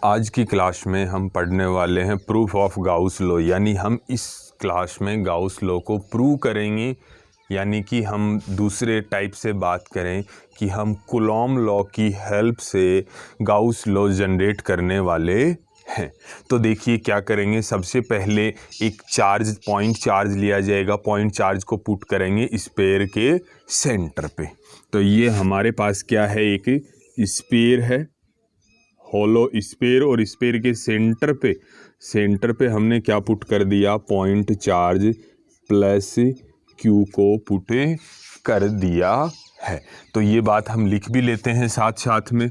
आज की क्लास में हम पढ़ने वाले हैं प्रूफ ऑफ गाउस लॉ, यानी हम इस क्लास में गाउस लॉ को प्रूव करेंगे। यानी कि हम दूसरे टाइप से बात करें कि हम कूलॉम लॉ की हेल्प से गाउस लॉ जनरेट करने वाले हैं। तो देखिए क्या करेंगे, सबसे पहले एक पॉइंट चार्ज लिया जाएगा। पॉइंट चार्ज को पुट करेंगे स्फीयर के सेंटर पे। तो ये हमारे पास क्या है, एक स्फीयर है, होलो स्फीयर, और स्फीयर के सेंटर पे हमने क्या पुट कर दिया, पॉइंट चार्ज प्लस क्यू को पुट कर दिया है। तो ये बात हम लिख भी लेते हैं साथ साथ में।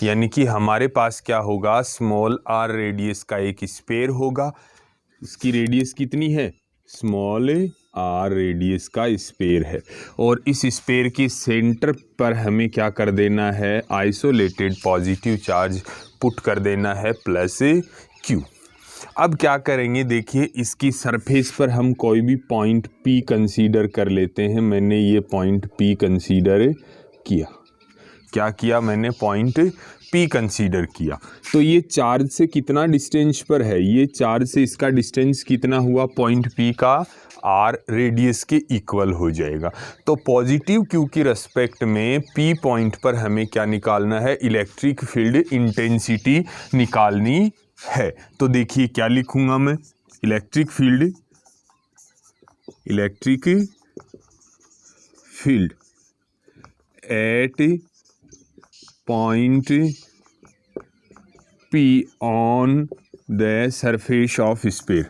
यानी कि हमारे पास क्या होगा, स्मॉल आर रेडियस का एक स्फीयर होगा। इसकी रेडियस कितनी है, स्मॉल आर रेडियस का स्फीयर है, और इस स्फीयर के सेंटर पर हमें क्या कर देना है, आइसोलेटेड पॉजिटिव चार्ज पुट कर देना है प्लस क्यू। अब क्या करेंगे, देखिए इसकी सरफेस पर हम कोई भी पॉइंट पी कंसीडर कर लेते हैं। मैंने ये पॉइंट पी कंसीडर किया। क्या किया मैंने, पॉइंट पी कंसीडर किया। तो ये चार्ज से कितना डिस्टेंस पर है, ये चार्ज से इसका डिस्टेंस कितना हुआ, पॉइंट पी का आर रेडियस के इक्वल हो जाएगा। तो पॉजिटिव क्यू की रेस्पेक्ट में पी पॉइंट पर हमें क्या निकालना है, इलेक्ट्रिक फील्ड इंटेंसिटी निकालनी है। तो देखिए क्या लिखूंगा मैं, electric field at point P on the surface of sphere,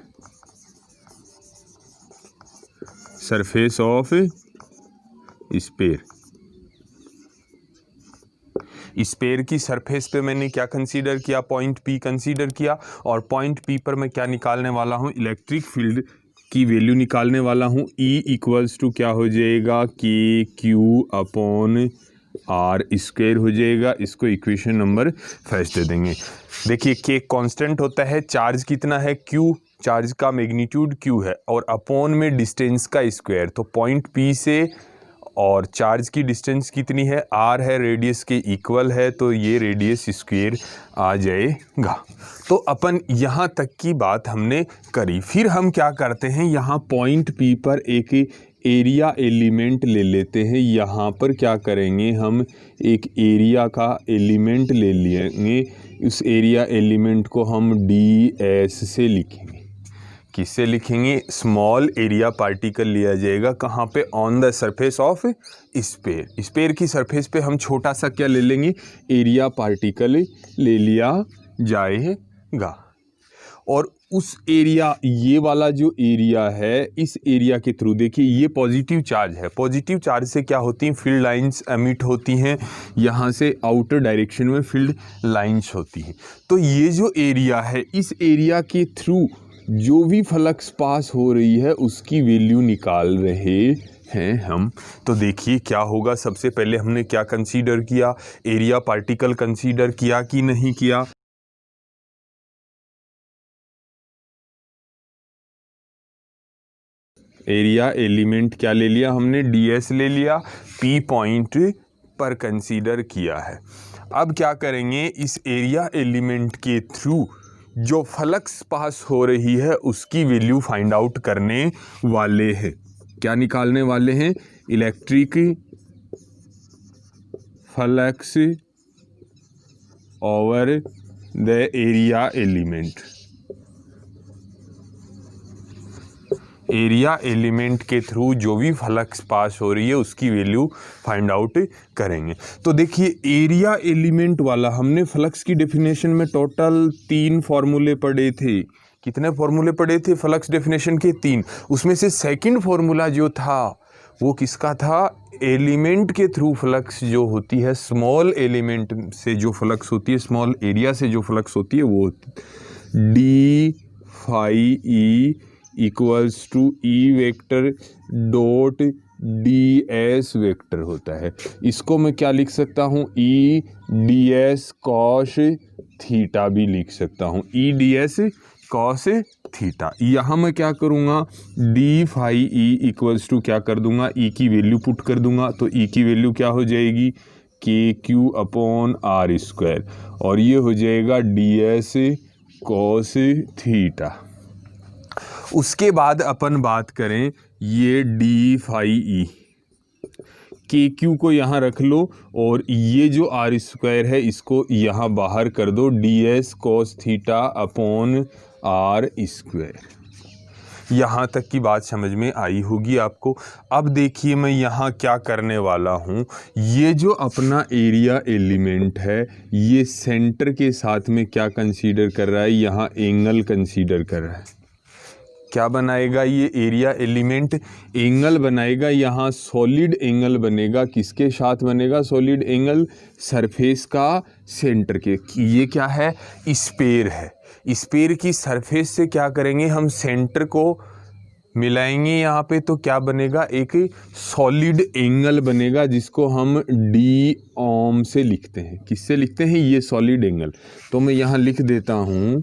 sphere की सरफेस पे मैंने क्या कंसीडर किया, पॉइंट P कंसीडर किया, और पॉइंट P पर मैं क्या निकालने वाला हूँ, इलेक्ट्रिक फील्ड की वैल्यू निकालने वाला हूँ। E इक्वल्स टू क्या हो जाएगा, के क्यू अपॉन आर स्क्वायर हो जाएगा। इसको इक्वेशन नंबर फर्स्ट दे देंगे। देखिए के कांस्टेंट होता है, चार्ज कितना है, क्यू, चार्ज का मैग्नीट्यूड क्यू है, और अपॉन में डिस्टेंस का स्क्वायर। तो पॉइंट पी से और चार्ज की डिस्टेंस कितनी है, आर है, रेडियस के इक्वल है, तो ये रेडियस स्क्वायर आ जाएगा। तो अपन यहाँ तक की बात हमने करी। फिर हम क्या करते हैं, यहाँ पॉइंट पी पर एक एरिया एलिमेंट ले लेते हैं। यहाँ पर क्या करेंगे, हम एक एरिया का एलिमेंट ले लेंगे। उस एरिया एलिमेंट को हम डी एस से लिखेंगे। किससे लिखेंगे, स्मॉल एरिया पार्टिकल लिया जाएगा, कहाँ पे, on the surface of sphere. Sphere की सरफेस पे हम छोटा सा क्या ले लेंगे, एरिया पार्टिकल ले लिया जाएगा। और उस एरिया, ये वाला जो एरिया है, इस एरिया के थ्रू देखिए ये पॉजिटिव चार्ज है। पॉजिटिव चार्ज से क्या होती हैं, फील्ड लाइंस एमिट होती हैं, यहाँ से आउटर डायरेक्शन में फील्ड लाइंस होती हैं। तो ये जो एरिया है, इस एरिया के थ्रू जो भी फ्लक्स पास हो रही है उसकी वैल्यू निकाल रहे हैं हम। तो देखिए क्या होगा, सबसे पहले हमने क्या कंसीडर किया, एरिया पार्टिकल कंसीडर किया कि नहीं किया। एरिया एलिमेंट क्या ले लिया हमने, ds ले लिया, p पॉइंट पर कंसीडर किया है। अब क्या करेंगे, इस एरिया एलिमेंट के थ्रू जो फ्लक्स पास हो रही है उसकी वैल्यू फाइंड आउट करने वाले हैं। क्या निकालने वाले हैं, electric flux over the area element. Area element के थ्रू जो भी फ्लक्स पास हो रही है उसकी वैल्यू फाइंड आउट करेंगे। तो देखिए एरिया एलिमेंट वाला हमने फ्लक्स की डेफिनेशन में टोटल 3 फॉर्मूले पढ़े थे। कितने फॉर्मूले पढ़े थे फ्लक्स डेफिनेशन के, 3। उसमें से सेकंड फॉर्मूला जो था वो किसका था, एलिमेंट के थ्रू फ्लक्स जो होती है, स्मॉल एलिमेंट से जो फ्लक्स होती है, स्मॉल एरिया से जो फ्लक्स होती है, वो D phi E equals to E vector dot D S vector होता है। इसको मैं क्या लिख सकता हूँ, E D S cos theta भी लिख सकता हूँ। E D S cos theta. यहाँ मैं क्या करूँगा, D phi E equals to क्या कर दूंगा, ई की वैल्यू पुट कर दूंगा। तो ई की वैल्यू क्या हो जाएगी, के क्यू अपॉन आर स्क्वायर, और ये हो जाएगा डी एस कॉस थीटा। उसके बाद अपन बात करें ये डी फाई ई, के क्यू को यहाँ रख लो और ये जो आर स्क्वायर है इसको यहाँ बाहर कर दो, D S cos theta upon R square. यहाँ तक की बात समझ में आई होगी आपको। अब देखिए मैं यहाँ क्या करने वाला हूँ, ये जो अपना एरिया एलिमेंट है ये सेंटर के साथ में क्या कंसीडर कर रहा है, यहाँ एंगल कंसीडर कर रहा है। क्या बनाएगा ये एरिया एलिमेंट, एंगल बनाएगा, यहाँ सॉलिड एंगल बनेगा। किसके साथ बनेगा सॉलिड एंगल, सरफेस का सेंटर के। ये क्या है, स्फीयर है। स्फीयर की सरफेस से क्या करेंगे हम, सेंटर को मिलाएंगे यहाँ पे, तो क्या बनेगा, एक सॉलिड एंगल बनेगा जिसको हम डी ओम से लिखते हैं। किससे लिखते हैं, ये सॉलिड एंगल। तो मैं यहाँ लिख देता हूँ,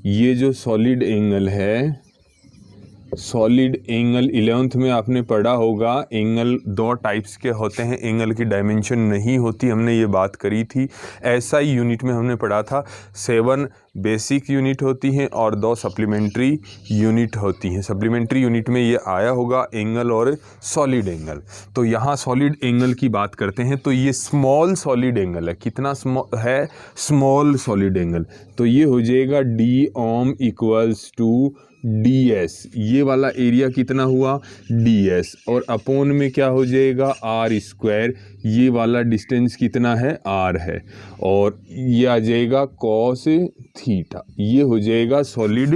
ये जो सॉलिड एंगल है, सॉलिड एंगल 11th में आपने पढ़ा होगा, एंगल दो टाइप्स के होते हैं, एंगल की डायमेंशन नहीं होती, हमने ये बात करी थी। SI यूनिट में हमने पढ़ा था 7 बेसिक यूनिट होती हैं और 2 सप्लीमेंट्री यूनिट होती हैं। सप्लीमेंट्री यूनिट में ये आया होगा एंगल और सॉलिड एंगल। तो यहाँ सॉलिड एंगल की बात करते हैं, तो ये स्मॉल सॉलिड एंगल है। कितना है, स्मॉल सॉलिड एंगल। तो ये हो जाएगा D ohm equals to D S, ये वाला एरिया कितना हुआ, डी एस, और अपोन में क्या हो जाएगा, आर स्क्वायर, ये वाला डिस्टेंस कितना है, आर है, और ये आ जाएगा कॉस थीटा। ये हो जाएगा सॉलिड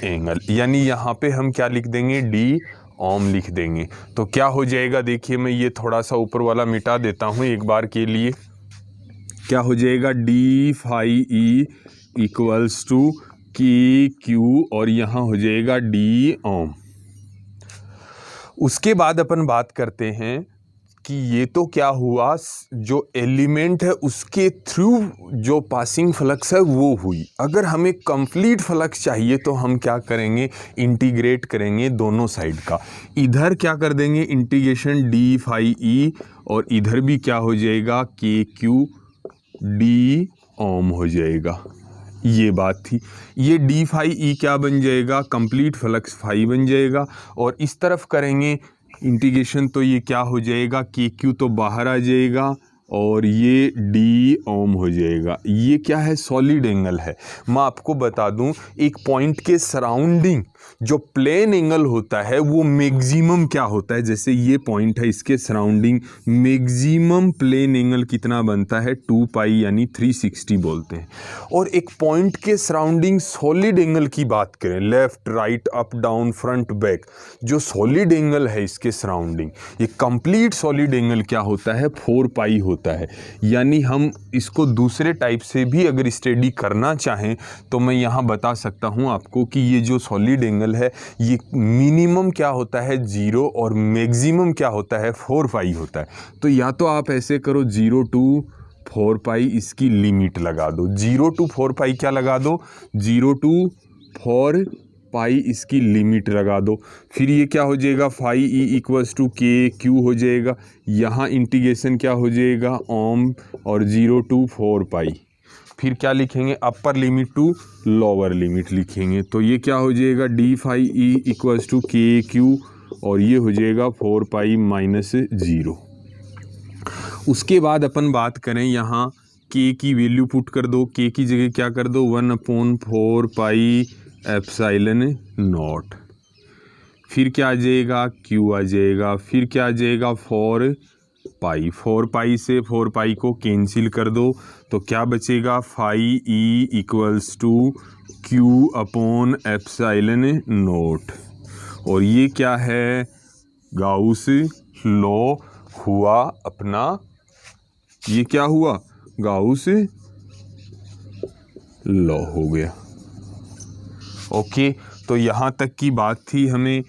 एंगल। यानी यहाँ पे हम क्या लिख देंगे, डी ओम लिख देंगे। तो क्या हो जाएगा, देखिए मैं ये थोड़ा सा ऊपर वाला मिटा देता हूँ एक बार के लिए। क्या हो जाएगा, D phi E equals to K Q, और यहाँ हो जाएगा डी ओम। उसके बाद अपन बात करते हैं कि ये तो क्या हुआ, जो एलिमेंट है उसके थ्रू जो पासिंग फ्लक्स है वो हुई। अगर हमें कंप्लीट फ्लक्स चाहिए तो हम क्या करेंगे, इंटीग्रेट करेंगे दोनों साइड का। इधर क्या कर देंगे, इंटीग्रेशन डी फाई ई, और इधर भी क्या हो जाएगा, के क्यू डी ओम हो जाएगा। ये बात थी। ये डी फाई ई क्या बन जाएगा, कंप्लीट फ्लक्स फाई बन जाएगा। और इस तरफ करेंगे इंटीग्रेशन तो ये क्या हो जाएगा, के क्यू तो बाहर आ जाएगा और ये डी ओम हो जाएगा। ये क्या है, सॉलिड एंगल है। मैं आपको बता दूं, एक पॉइंट के सराउंडिंग जो प्लेन एंगल होता है वो मैक्सिमम क्या होता है, जैसे ये पॉइंट है, इसके सराउंडिंग मैक्सिमम प्लेन एंगल कितना बनता है, 2 पाई यानी 360 बोलते हैं। और एक पॉइंट के सराउंडिंग सॉलिड एंगल की बात करें, left right up down front back, जो सॉलिड एंगल है इसके सराउंडिंग, ये कंप्लीट सॉलिड एंगल क्या होता है, 4 पाई होता है। यानी हम इसको दूसरे टाइप से भी अगर स्टडी करना चाहें तो मैं यहाँ बता सकता हूँ आपको कि ये जो सॉलिड एंगल है ये मिनिमम क्या होता है 0 और मैक्सिमम क्या होता है 4 पाई होता है। तो या तो आप ऐसे करो 0 to 4 पाई इसकी लिमिट लगा दो, 0 to 4 पाई क्या लगा दो, 0 to 4 पाई इसकी लिमिट लगा दो। फिर ये क्या हो जाएगा, phi E equals to K Q हो जाएगा। यहाँ इंटीग्रेशन क्या हो जाएगा, ओम, और 0 to 4 पाई। फिर क्या लिखेंगे, upper limit to lower limit लिखेंगे। तो ये क्या हो जाएगा, D phi E equals to K Q, और ये हो जाएगा 4 पाई माइनस 0। उसके बाद अपन बात करें, यहाँ के की वैल्यू पुट कर दो, के की जगह क्या कर दो, 1/4 पाई एप्सिलॉन नॉट। फिर क्या आ जाएगा, क्यू आ जाएगा। फिर क्या आ जाएगा, 4 पाई। 4 पाई से 4 पाई को कैंसिल कर दो, तो क्या बचेगा, phi E equals to Q upon epsilon naught. और ये क्या है, गाउस लॉ हुआ अपना। ये क्या हुआ, गाउस लॉ हो गया। ओके, तो यहाँ तक की बात थी। हमें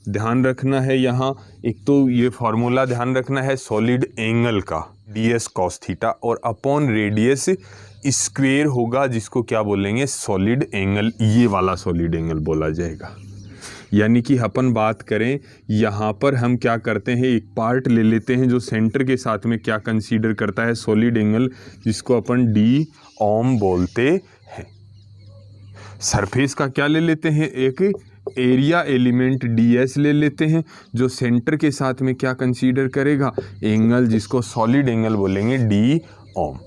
ध्यान रखना है यहाँ, एक तो ये फॉर्मूला ध्यान रखना है सॉलिड एंगल का, डी एस कॉस थीटा, और अपॉन रेडियस स्क्वेयर होगा, जिसको क्या बोलेंगे, सॉलिड एंगल, ये वाला सॉलिड एंगल बोला जाएगा। यानी कि अपन बात करें यहाँ पर हम क्या करते हैं, एक पार्ट ले लेते हैं जो सेंटर के साथ में क्या कंसीडर करता है, सॉलिड एंगल, जिसको अपन डी ओम बोलते हैं। सरफेस का क्या ले लेते हैं, एक एरिया एलिमेंट ds ले लेते हैं जो सेंटर के साथ में क्या कंसीडर करेगा, एंगल, जिसको सॉलिड एंगल बोलेंगे डी ओम।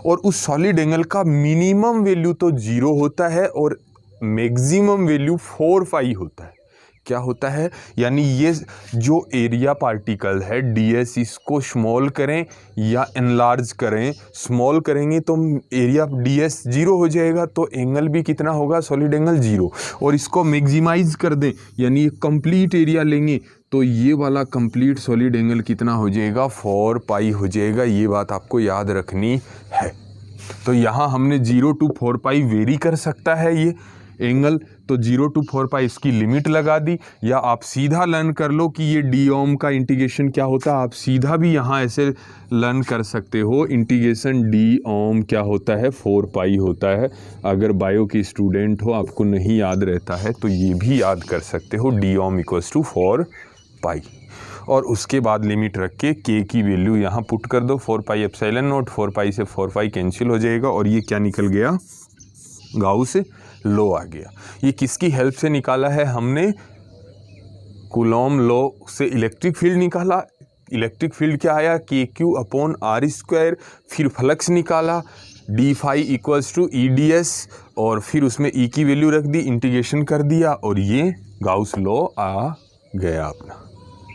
और उस सॉलिड एंगल का मिनिमम वैल्यू तो 0 होता है और मैक्सिमम वैल्यू 4 पाई होता है। क्या होता है, यानी ये जो एरिया पार्टिकल है ds, इसको स्मॉल करें या एनलार्ज करें, स्मॉल करेंगे तो एरिया ds 0 हो जाएगा, तो एंगल भी कितना होगा, सॉलिड एंगल 0। और इसको मैक्सिमाइज कर दें, यानी ये कंप्लीट एरिया लेंगे तो ये वाला कंप्लीट सॉलिड एंगल कितना हो जाएगा, 4 पाई हो जाएगा। ये बात आपको याद रखनी है। तो यहाँ हमने 0 to 4 पाई वेरी कर सकता है ये एंगल, तो 0 to 4 पाई इसकी लिमिट लगा दी। या आप सीधा लर्न कर लो कि ये डी ओम का इंटीग्रेशन क्या होता है, आप सीधा भी यहाँ ऐसे लर्न कर सकते हो, इंटीग्रेशन डी ओम क्या होता है, 4 पाई होता है। अगर बायो की स्टूडेंट हो, आपको नहीं याद रहता है तो ये भी याद कर सकते हो, डी ओम इक्वल्स टू 4 पाई। और उसके बाद लिमिट रख के के की वैल्यू यहाँ पुट कर दो, 4 पाई एप्सिलॉन नॉट, 4 पाई से 4 पाई कैंसिल हो जाएगा और ये क्या निकल गया, गाउस लॉ आ गया। ये किसकी हेल्प से निकाला है हमने, कूलॉम लॉ से इलेक्ट्रिक फील्ड निकाला। इलेक्ट्रिक फील्ड क्या आया, K Q upon R square, फिर फ्लक्स निकाला D phi equals to E D S, और फिर उसमें ई की वैल्यू रख दी, इंटीग्रेशन कर दिया और ये गाउस लॉ आ गया अपना।